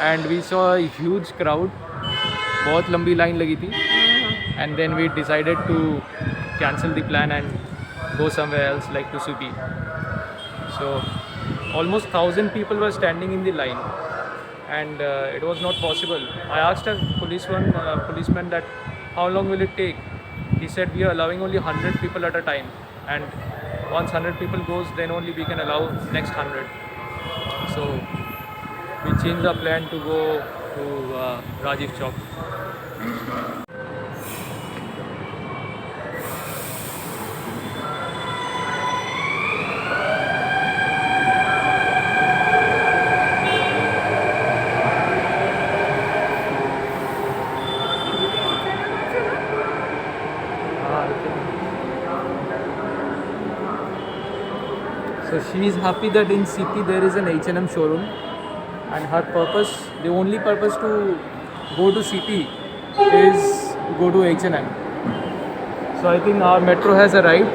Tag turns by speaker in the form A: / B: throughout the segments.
A: and we saw a huge crowd. बहुत लंबी line लगी थी. And then we decided to cancel the plan and go somewhere else, like to Subi. So almost 1,000 people were standing in the line, and it was not possible. I asked a policeman that how long will it take. He said we are allowing only 100 people at a time, and once 100 people goes, then only we can allow next 100. So we changed our plan to go to Rajiv Chowk. So she is happy that in CP there is an H&M showroom, and her purpose, the only purpose to go to CP is to go to H&M. So I think our metro has arrived.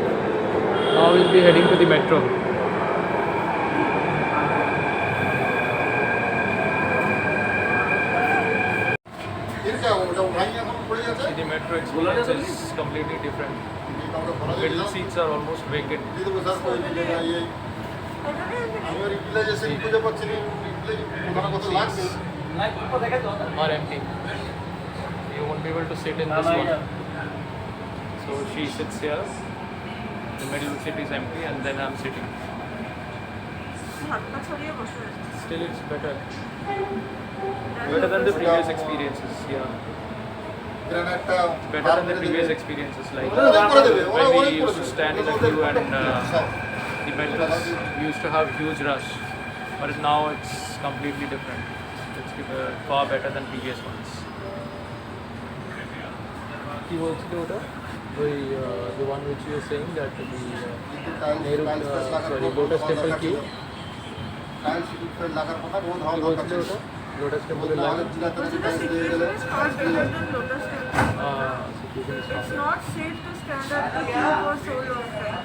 A: Now we'll be heading to the metro. See, the metro experience is completely different. Middle seats are almost vacant. Seats are empty. You won't be able to sit in this one. So she sits here. The middle seat is empty, and then I'm sitting. Still, it's better. Better than the previous experiences. Yeah. Better than the previous experiences, like when we used to stand in a queue and the metros used to have huge rush, but now it's completely different. It's far better than previous ones. He was the one which you were saying that the Nehru, Lotus Temple queue. Lotus Temple
B: It's not safe to stand at the queue for so long time.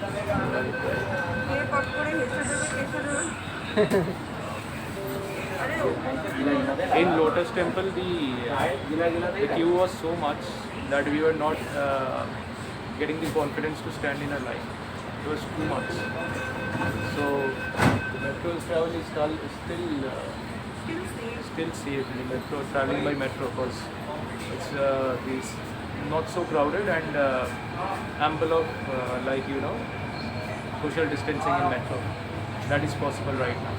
A: In Lotus Temple, the queue was so much that we were not getting the confidence to stand in a line. It was too much. So the metro travel is still safe in the metro, traveling by metro, because it's not so crowded and ample of social distancing in metro. That is possible right now.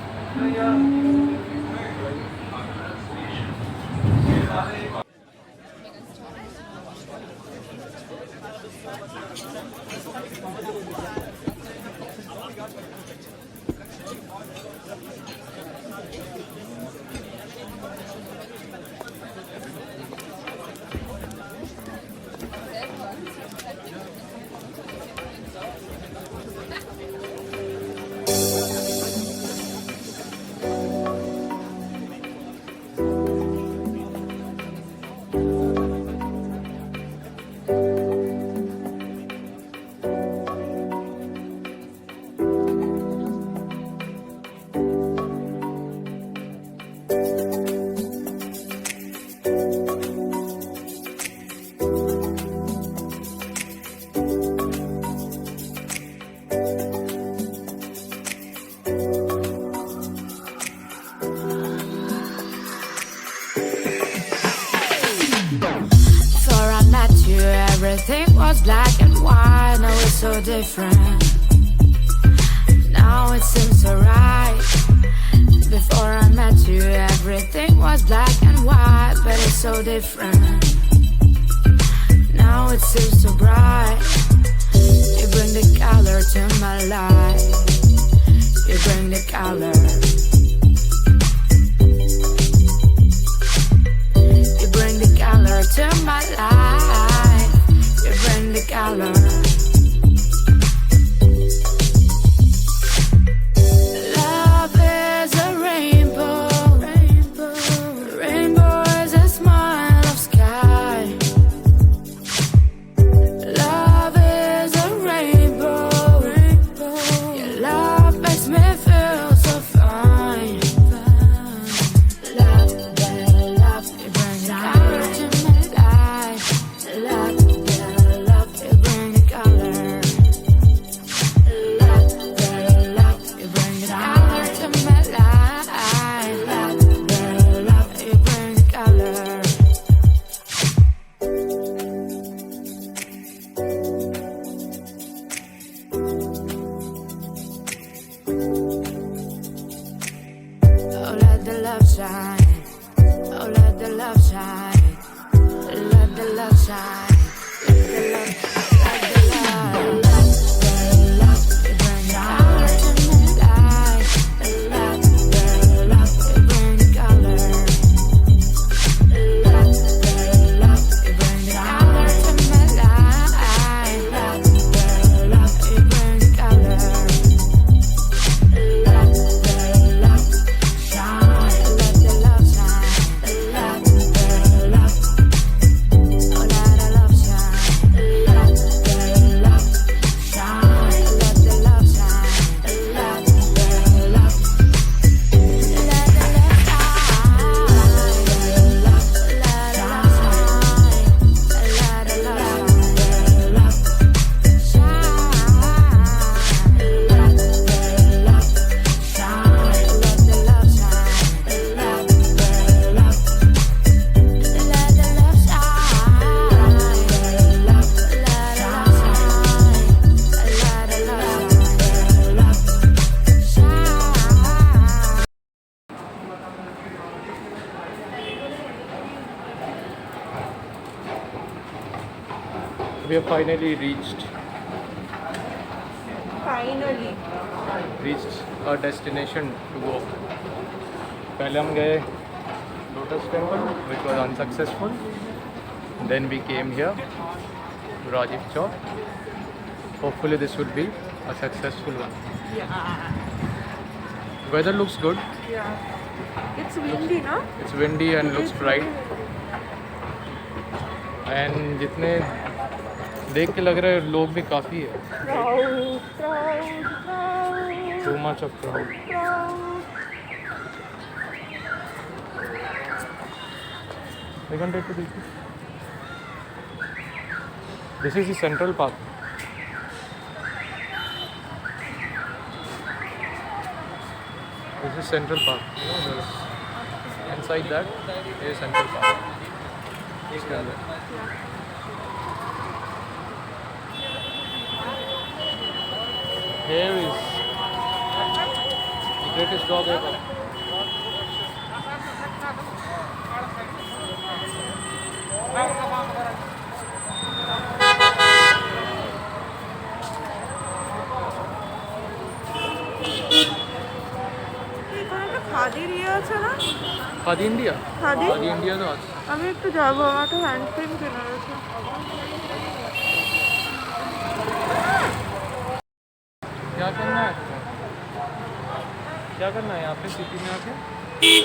C: Everything was black and white, now it's so different. Now it seems so right. Before I met you, everything was black and white, but it's so different. Now it seems so bright. You bring the color to my life. You bring the color. You bring the color to my life. You bring the color. Love is a rainbow. Rainbow is a smile of sky. Love is a rainbow. Your love makes me feel so fine.
A: We have finally reached our destination to go. पहले हम गए Lotus Temple, which was unsuccessful. Then we came here to Rajiv Chowk. Hopefully this would be a successful one.
B: Yeah.
A: Weather looks good.
B: Yeah. It's windy, no?
A: It's windy and looks bright. And जितने देख के लग रहा है लोग भी काफ़ी है.
B: Crowd.
A: Too much of crowd. We can take to this. This is the Central Park. This is Central Park. Inside that is Central Park. इसके अंदर. Here is the greatest dog ever.
B: Khadi Riya আছে না?
A: खादी इंडिया.
B: খাদি?
A: खादी इंडिया तो आज.
B: আমি একটু যাবো, আমার তো হ্যান্ড ক্রিম কেনার আছে।
A: क्या करना है आपको? क्या करना है यहाँ पे सिटी में आके?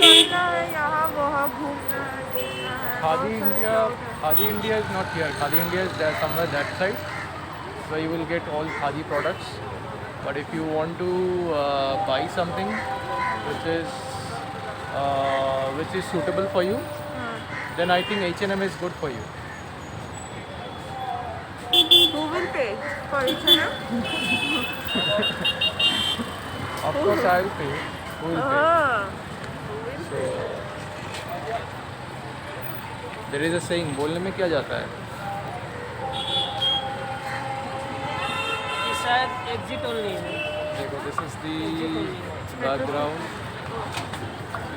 B: करना है यहाँ वहाँ घूमना है, देखना है।
A: Khadi India is not here. Khadi India is there somewhere that side, where you will get all Khadi products. But if you want to buy something which is suitable for you, then I think H&M is good for you.
B: Who will pay for H&M?
A: Of course, I will pay. Who will pay? So, there is a saying. बोलने में क्या जाता है?
D: शायद exit only है।
A: देखो, this is the background.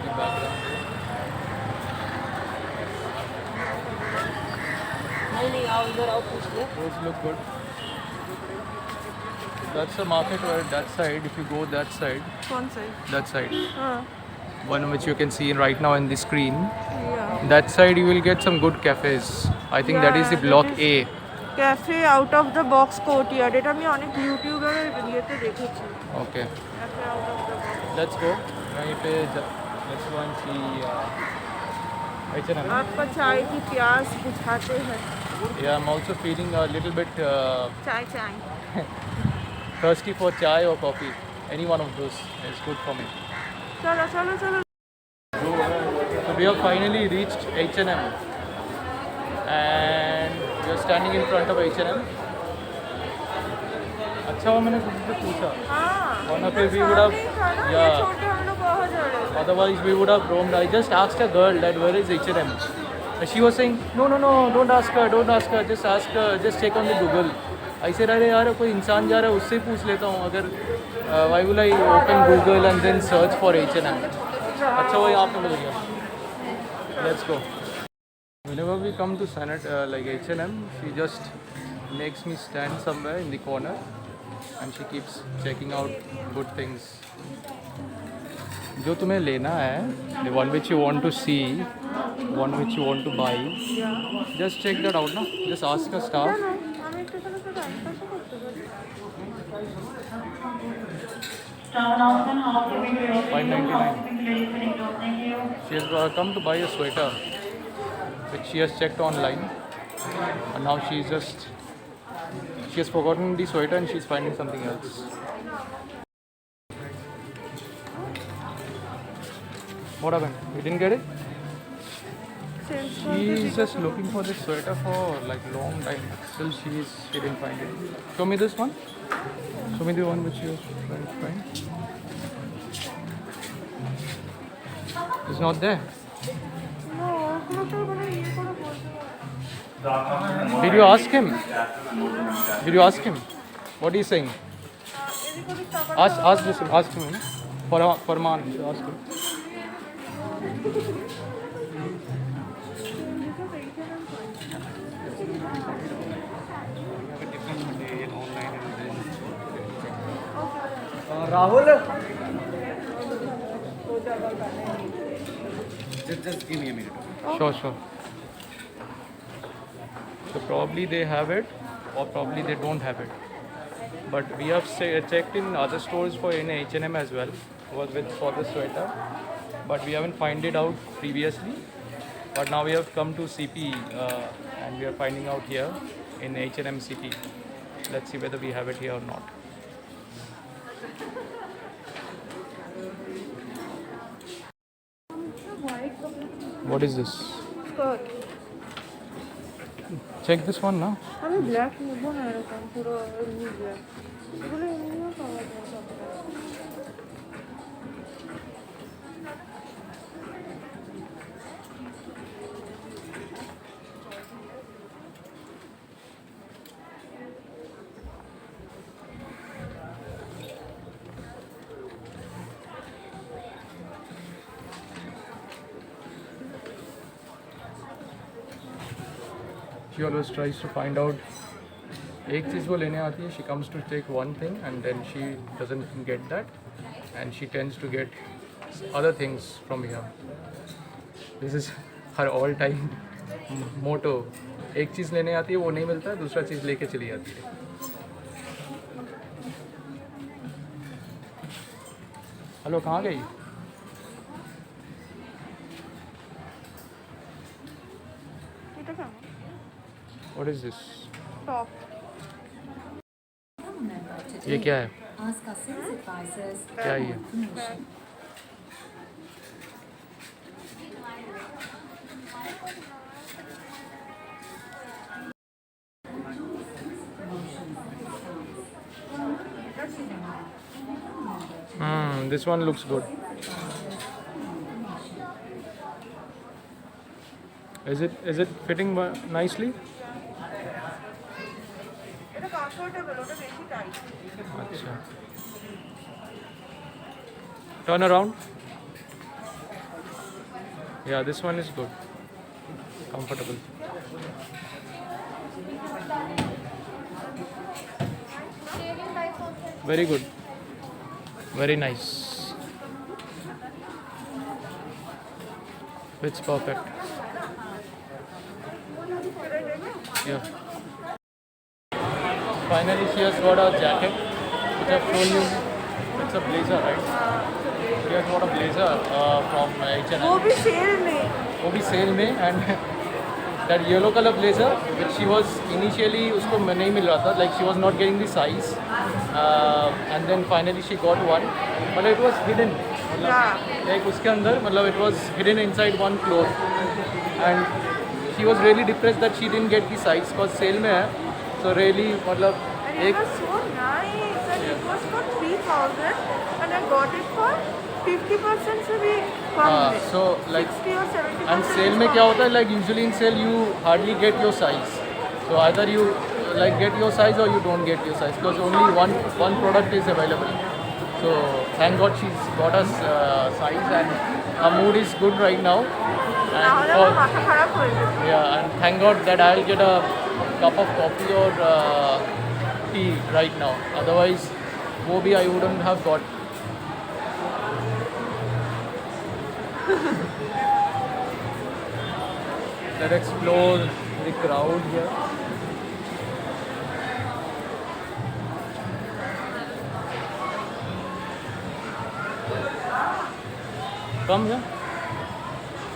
A: The background.
D: नहीं आओ इधर आओ पूछ ले।
A: Those look good. That's a market where that side, if you go that side,
B: कौन सा?
A: that side,
B: हाँ,
A: one which you can see right now in the screen,
B: yeah.
A: that side you will get some good cafes. I think that is the
B: Yeah,
A: block
B: that
A: A.
B: Cafe out of the box courtyard, এটা আমি অনেক ইউটিউবারের ইয়েতে দেখেছি।
A: Okay,
B: cafe out of the box.
A: let's go. Let's go and see H&M.
B: आपका चाय की प्यास बुझाते हैं।
A: Yeah, I'm also feeling a little bit
B: चाय
A: thirsty for chai or coffee. Any one of those is good for me.
B: चलो चलो चलो।
A: So we have finally reached H&M and we are standing in front of H&M. अच्छा हुआ मैंने तुमसे पूछा.
B: हाँ,
A: वरना फिर we would have,
B: ये
A: yeah,
B: छोटे हम लोग बहुत जा रहे थे।
A: otherwise we would have roamed. I just asked a girl that where is H&M. And she was saying no, don't ask her, just ask her, just check on the Google. I said अरे यार कोई इंसान जा रहा है उससे पूछ लेता हूँ. अगर why will I open Google and then search for H&M? अच्छा वो यहाँ पे मिल गया. Let's go. Whenever we come to like H&M, she just makes me stand somewhere in the corner and she keeps checking out good things. जो तुम्हें लेना है, the one which you want to see, one which you want to buy, just check that out, ना? Just ask a staff.
B: আমি একটু তাহলে তো time pass করতে পারি।
A: 599. She has come to buy a sweater which she has checked online, and now she has forgotten the sweater and she's finding something else. What happened? You didn't get it? She is just looking for this sweater for like long time. Still she didn't find it. Show me this one. Show me the one which you trying to find. It's not there.
B: No, ওগুলো তো মানে ইয়ে করে বলতে পারো।
A: Did you ask him? What is he saying?
B: এদিক ওদিক টাকা
A: Ask him. Farman. Ask him.
E: Rahul? Just give me a minute.
A: Sure, sure. So probably they have it, or probably they don't have it. But we have checked in other stores for in H&M as well, was with for the sweater. But we haven't find it out previously. But now we have come to CP and we are finding out here in H&M CP. Let's see whether we have it here or not. What is this?
B: Skirt.
A: Check this one now.
B: আমি black নেব না এরকম পুরো এমনি black এগুলো এমনিও পাওয়া যায় সব
A: She always tries to find out एक चीज़ वो लेने आती है, she comes to take one thing and then she doesn't get that and she tends to get other things from here. This is her all time motto. एक चीज़ लेने आती है वो नहीं मिलता है, दूसरा चीज़ लेके चली जाती है. हेलो, कहाँ गई?
B: এটা কেমন
A: What is this?
B: টপ
A: ये क्या है?
F: Ask our sales advisors.
A: क्या है ये? This one looks good. Is it fitting nicely?
B: এটা কমফোর্টেবল ওটা বেশি টাইট
A: अच्छा. Turn around. Yeah, this one is good. Comfortable. Very good. Very nice. It's perfect. Yeah. Finally, she has got a jacket, which I've shown you. It's a blazer, right? She has got a blazer from H&M.
B: वो भी cell में
A: वो भी cell में and that yellow color blazer which she was initially उसको नहीं मिल रहा था, like she was not getting the size and then finally she got one but it was hidden like उसके अंदर मतलब it was hidden inside one cloth and she was really depressed that she didn't get the size because sale में है so really मतलब
B: and it was so nice and it was for 3000 and I got it for 50% से भी कम में
A: so like
B: 60 or 70%
A: and sale में क्या होता है like usually in sale you hardly get your size so either you like get your size or you don't get your size because only one product is available so thank God she's got us size and her mood is good right now
B: নাহলে
A: and
B: আমার মাথা খারাপ হয়ে যেত
A: yeah and thank God that I'll get a cup of coffee or tea right now otherwise वो भी I wouldn't have got. Let's explore the crowd here. Come here.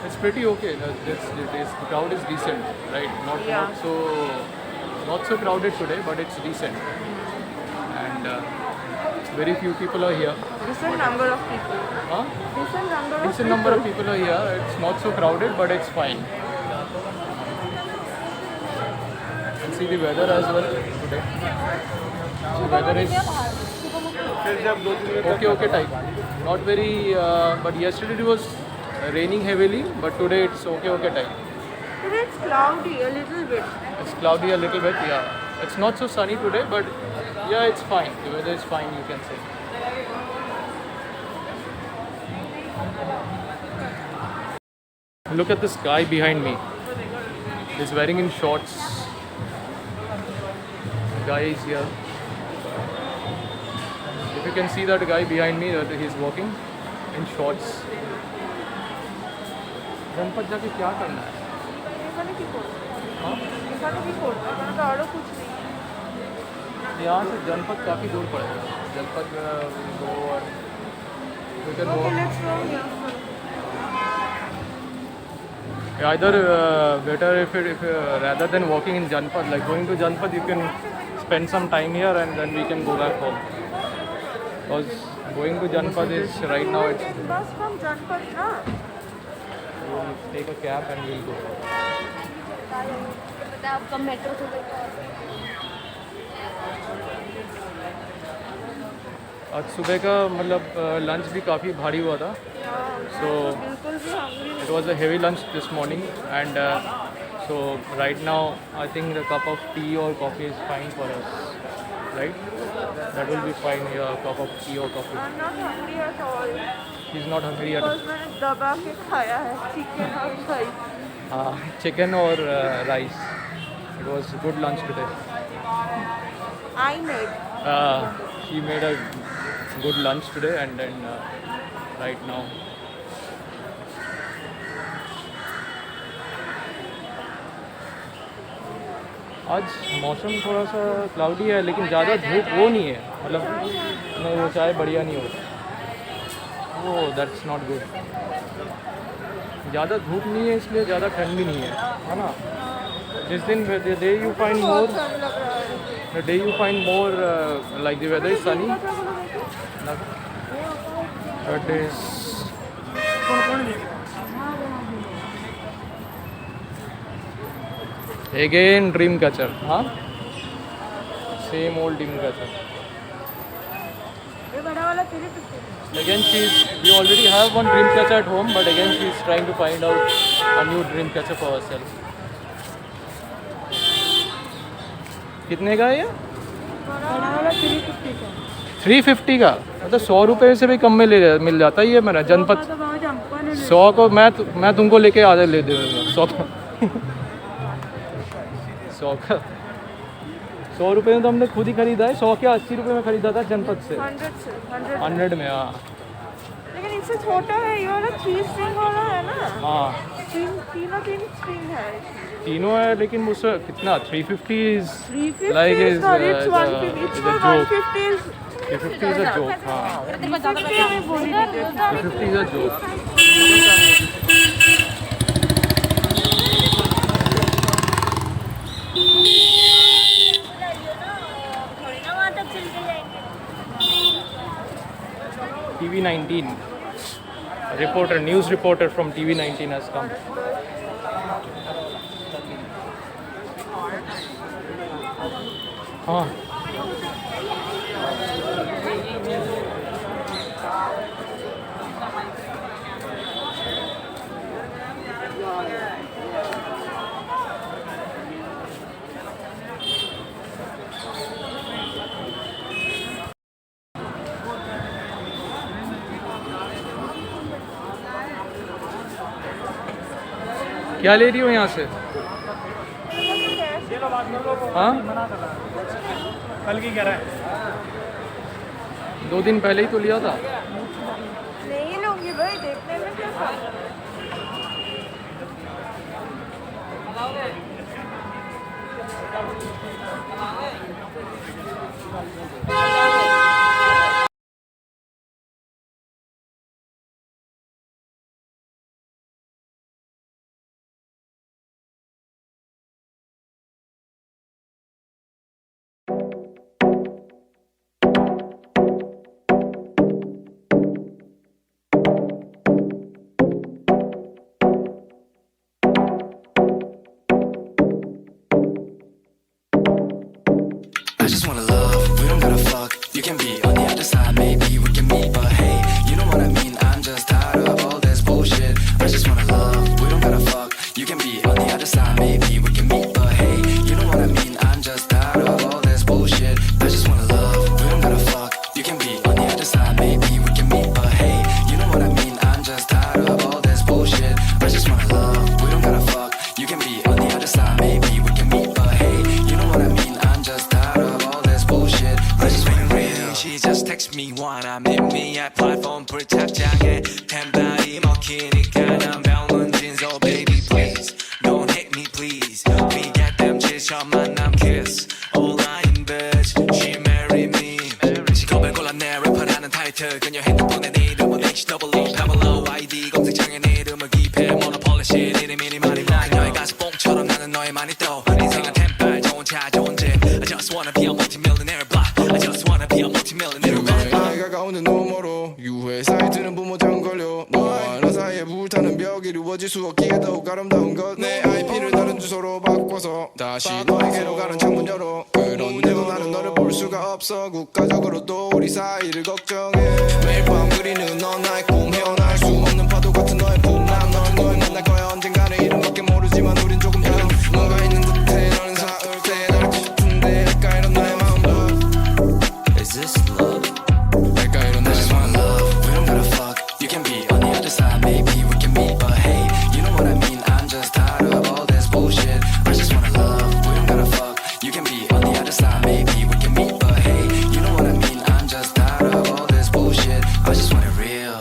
A: It's pretty okay. This crowd is decent, right? Not so crowded today, but it's decent. And very few people are here.
B: decent number of people
A: Huh?
B: decent number of
A: People are here. It's not so crowded, but it's fine. And see the weather as well today. The weather is okay type. Not very, but yesterday it was raining heavily, but today it's okay type.
B: Today it's cloudy a little bit.
A: It's cloudy a little bit, yeah. It's not so sunny today, but yeah, it's fine. The weather is fine, you can say. Look at this guy behind me. He's wearing in shorts. The guy is here. Difficult you can see that guy behind me, that he's walking in shorts. जनपद जाके क्या करना है?
B: এখানে কি করবো?
A: हाँ?
B: এখানে কি করবো? এখানে তো আরো कुछ नहीं है।
A: यहाँ से जनपद काफ़ी दूर पड़ेगा. जनपद go and we can
B: Okay,
A: walk.
B: let's go here.
A: Either better if rather than walking in Janpad, like going to Janpad, you can spend some time here and then we can go back home. Because going to Janpad is right now it's
B: Bus from Janpad, na?
A: we'll take a cab and we'll go.
D: आपका metro से
A: आज सुबह का मतलब lunch भी काफ़ी भारी हुआ था. So
B: बिल्कुल भी hungry
A: it was a heavy lunch this morning and so right now I think the cup of tea or coffee is fine for us, right? That will be fine, a cup of tea or coffee.
B: I'm not hungry at all.
A: He's not hungry at all.
B: Because मैंने दबा के खाया है chicken और rice.
A: Chicken or rice. It was good lunch today.
B: I made.
A: She made a good lunch today and then right now. आज मौसम थोड़ा सा क्लाउडी है लेकिन ज़्यादा धूप वो नहीं है, मतलब नहीं वो चाय बढ़िया नहीं होता. वो दैट्स नॉट गुड. ज़्यादा धूप नहीं है इसलिए ज़्यादा ठंड भी नहीं है ना. जिस दिन the day you find more,
B: अच्छा लग रहा है.
A: the day you find more like the weather is sunny, that is again dream catcher. Huh? Same old dream catcher.
B: ये बड़ा वाला 350.
A: Again we already have one dream catcher at home, but again she's trying to find out a new dream catcher for herself. कितने का है ये?
B: बड़ा वाला 350 का.
A: 350 का, मतलब 100 रुपये से भी कम में मिल जाता है ये मेरा जनपद.
B: तो बाबा जंपा ने
A: 100 को मैं तुमको लेके आधे ले दूँगा. 100 का 100 का 100 रुपये में तो हमने खुद ही खरीदा है. 100 क्या 80 रुपये में खरीदा था जनपद से.
B: 100 से
A: 100 में. हाँ
B: लेकिन इससे छोटा है ये वाला 3 स्ट्रिंग वाला है ना.
A: हाँ
B: तीन स्ट्रिंग है.
A: तीनों है लेकिन मुझसे कितना 350 is
B: 350
A: like
B: is
A: is,
B: not, it's
A: is
B: 150. It's
A: a
B: for
A: joke.
B: 150 is
A: 350 is a joke. हाँ
B: 350 हमें बोली नहीं थी.
A: 350 is a joke. TV19 reporter, news reporter from TV19 has come. हाँ क्या ले रही हो यहाँ से? हाँ
E: कल की कह रहा है
A: 2 दिन पहले ही तो लिया था.
B: नहीं लूंगी भाई, देखने में क्या था.
G: I just wanna love, we don't gotta fuck. You can be on the other side, maybe we can meet, but hey, you know what I mean. I'm just tired of all this bullshit. I just wanna love, we don't gotta fuck. You can be on the other side, maybe we can meet, but hey, you know what I mean. I'm just tired of all this bullshit. I just wanna love, we don't gotta fuck. You can be on the other side, maybe we can meet, but hey, you know what I mean. I'm just tired of all this bullshit. I just wanna love, we don't gotta fuck. You can be on the other side, maybe we can meet, but hey, you know what I mean. I'm just tired of all this bullshit. I just wanna real. She just text me
H: 수없기에 더욱 아름다운 것 내 IP를 다른 주소로 바꿔서 다시 너에게로 가는 창문 열어 그런데도 나는 너를 볼 수가 없어 국가적으로도 우리 사이를 걱정해 매일 밤 그리는 넌 나의 꿈 헤어날 수 없는 파도 같은 너의 품난 너를 만날 거야 언젠가는 이름밖에 모르지만 우린 조금 다른 뭔가 있는 듯해 너는 사을 때 날 싶은데 할까 이런 나의 마음도
G: Is this love? I just wanna love. We don't gotta fuck. You can be on the other side. Maybe we can meet, but hey, you know what I mean. I'm just tired of all this bullshit. I just wanna love. We don't gotta fuck. You can be on the other side. Maybe we can meet, but hey, you know what I mean. I'm just tired of all this bullshit. I just want it real.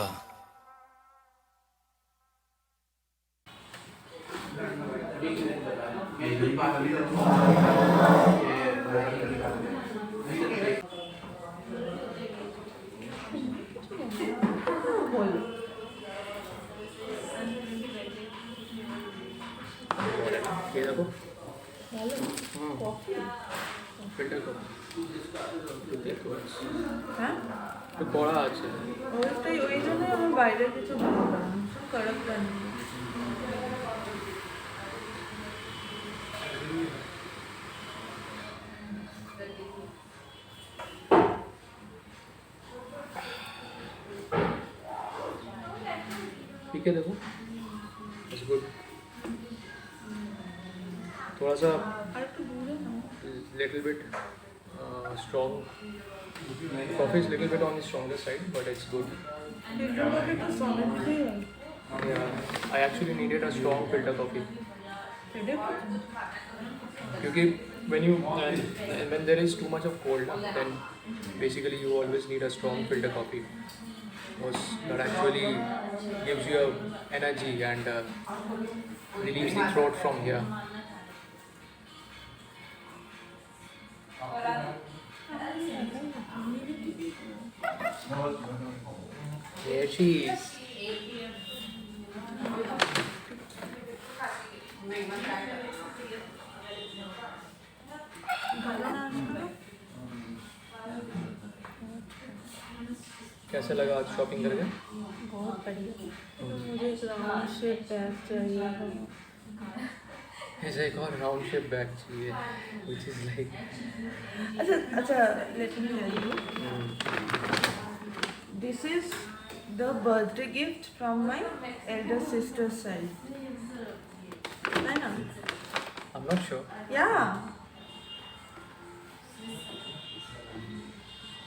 A: ये देखो filter cup
B: হ্যাঁ
A: তো কড়া আছে
B: ওইটাই ওই জন্যই আমার বাইরে কিছু ভালো লাগে না সব কড়ক বানিয়ে
A: ठीक है देखो इट्स गुड थोड़ा सा
B: আর একটু দূরে না
A: little bit strong coffee is little bit on the stronger side but it's good
B: filter coffee তো সমেতই হয়
A: yeah I actually needed a strong filter coffee
B: এটা
A: क्योंकि when you when there is too much of cold then basically you always need a strong filter coffee because that actually gives you energy and relieves the throat from here. There she is. कैसा लगा आज shopping करके?
B: बहुत बढ़िया मुझे एक round shape bag चाहिए था
A: ऐसा एक और राउंड शेप बैग चाहिए which is like
B: अच्छा अच्छा let me tell you this is the birthday gift from my elder sister side है ना
A: I'm not sure.
B: या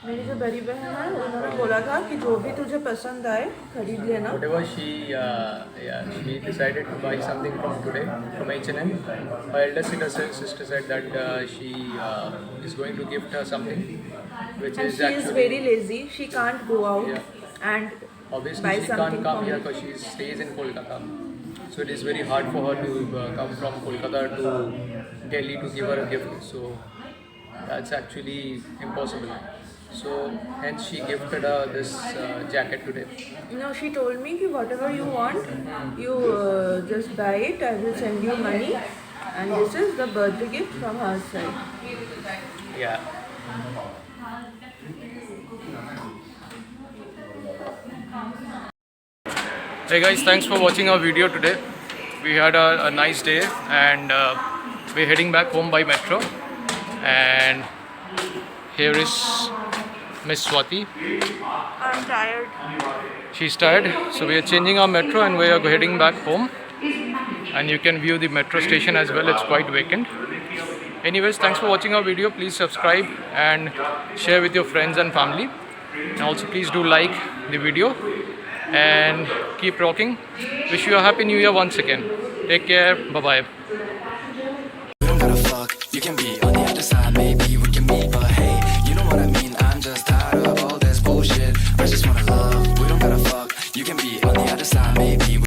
B: मेरी जो बड़ी बहन है उन्होंने बोला था कि जो भी तुझे पसंद आए खरीद लेना
A: Whatever she decided to buy something from today from H&M. Her elder sister said that she is going to gift her something, which
B: and
A: is
B: she
A: actually
B: is very lazy she can't go out
A: Yeah.
B: and
A: obviously
B: buy
A: she
B: something
A: can't come
B: from
A: here because she stays in Kolkata. So it is very hard for her to come from Kolkata to Delhi to give her a gift. So that's actually impossible. So hence she gifted her this jacket today.
B: No, she told me कि whatever you want, you just buy it. I will send you money, and this is the birthday gift from her side.
A: Yeah. Hey guys, thanks for watching our video today. We had a nice day and we're heading back home by metro. And here is Miss Swati.
B: I'm tired.
A: She's tired, so we are changing our metro and we are heading back home. And you can view the metro station as well, it's quite vacant. Anyways, thanks for watching our video. Please subscribe and share with your friends and family. And also please do like the video and keep rocking. Wish you a happy new year once again. Take care, bye bye.
G: We don't gotta fuck. You can be